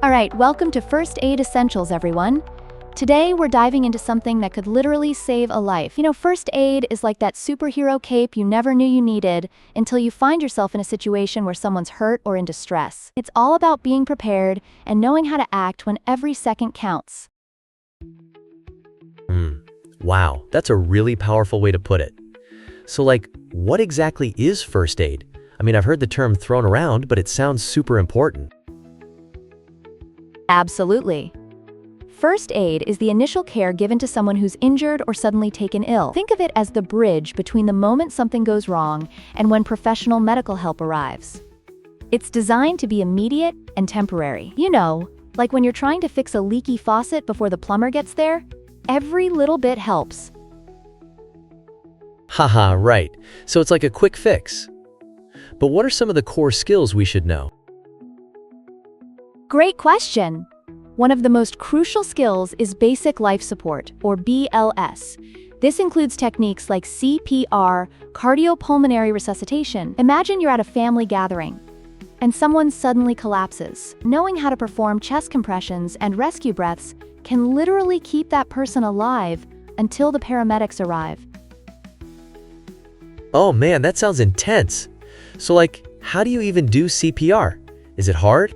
All right, welcome to First Aid Essentials, everyone. Today, we're diving into something that could literally save a life. First aid is like that superhero cape you never knew you needed until you find yourself in a situation where someone's hurt or in distress. It's all about being prepared and knowing how to act when every second counts. Wow, that's a really powerful way to put it. So, what exactly is first aid? I've heard the term thrown around, but it sounds super important. Absolutely. First aid is the initial care given to someone who's injured or suddenly taken ill. Think of it as the bridge between the moment something goes wrong and when professional medical help arrives. It's designed to be immediate and temporary. Like when you're trying to fix a leaky faucet before the plumber gets there, every little bit helps. Haha, right. So it's like a quick fix. But what are some of the core skills we should know? Great question. One of the most crucial skills is basic life support, or BLS. This includes techniques like CPR, cardiopulmonary resuscitation. Imagine you're at a family gathering, and someone suddenly collapses. Knowing how to perform chest compressions and rescue breaths can literally keep that person alive until the paramedics arrive. Oh man, that sounds intense. So how do you even do CPR? Is it hard?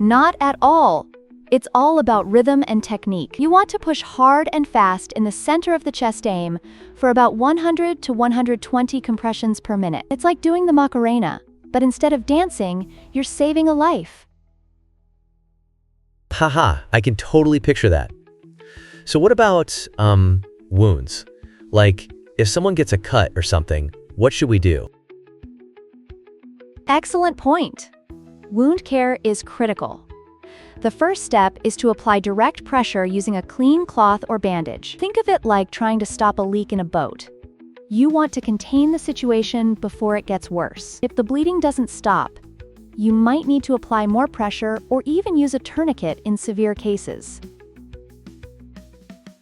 Not at all. It's all about rhythm and technique. You want to push hard and fast in the center of the chest aim for about 100 to 120 compressions per minute. It's like doing the Macarena, but instead of dancing, you're saving a life. Haha, I can totally picture that. So what about, wounds? If someone gets a cut or something, what should we do? Excellent point. Wound care is critical. The first step is to apply direct pressure using a clean cloth or bandage. Think of it like trying to stop a leak in a boat. You want to contain the situation before it gets worse. If the bleeding doesn't stop, you might need to apply more pressure or even use a tourniquet in severe cases.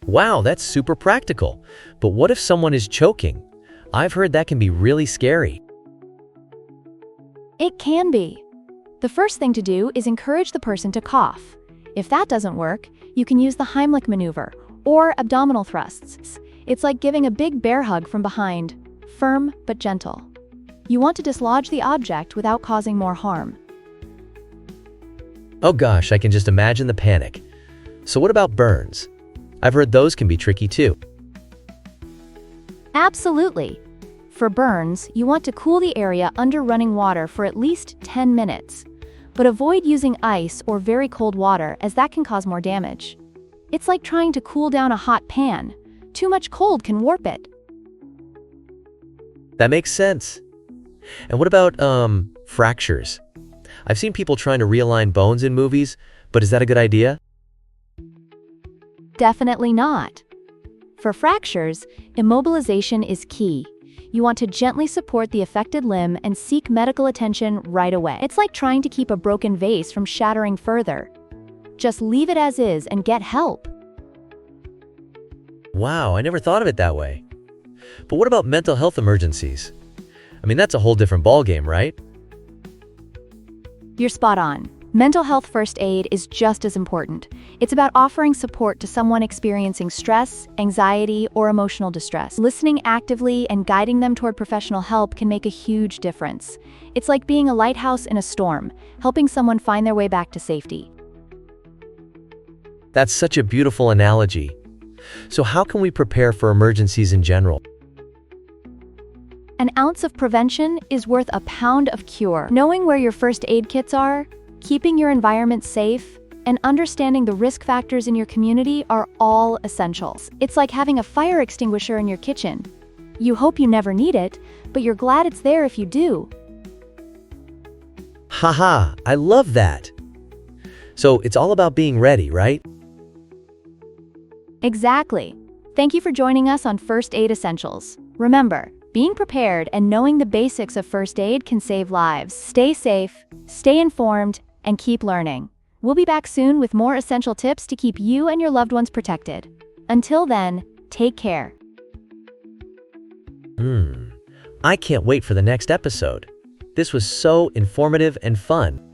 Wow, that's super practical. But what if someone is choking? I've heard that can be really scary. It can be. The first thing to do is encourage the person to cough. If that doesn't work, you can use the Heimlich maneuver or abdominal thrusts. It's like giving a big bear hug from behind, firm but gentle. You want to dislodge the object without causing more harm. Oh gosh, I can just imagine the panic. So what about burns? I've heard those can be tricky too. Absolutely. For burns, you want to cool the area under running water for at least 10 minutes. But avoid using ice or very cold water as that can cause more damage. It's like trying to cool down a hot pan. Too much cold can warp it. That makes sense. And what about, fractures? I've seen people trying to realign bones in movies, but is that a good idea? Definitely not. For fractures, immobilization is key. You want to gently support the affected limb and seek medical attention right away. It's like trying to keep a broken vase from shattering further. Just leave it as is and get help. Wow, I never thought of it that way. But what about mental health emergencies? That's a whole different ballgame, right? You're spot on. Mental health first aid is just as important. It's about offering support to someone experiencing stress, anxiety, or emotional distress. Listening actively and guiding them toward professional help can make a huge difference. It's like being a lighthouse in a storm, helping someone find their way back to safety. That's such a beautiful analogy. So how can we prepare for emergencies in general? An ounce of prevention is worth a pound of cure. Knowing where your first aid kits are, keeping your environment safe, and understanding the risk factors in your community are all essentials. It's like having a fire extinguisher in your kitchen. You hope you never need it, but you're glad it's there if you do. Haha, I love that. So it's all about being ready, right? Exactly. Thank you for joining us on First Aid Essentials. Remember, being prepared and knowing the basics of first aid can save lives. Stay safe, stay informed, and keep learning. We'll be back soon with more essential tips to keep you and your loved ones protected. Until then, take care. I can't wait for the next episode. This was so informative and fun.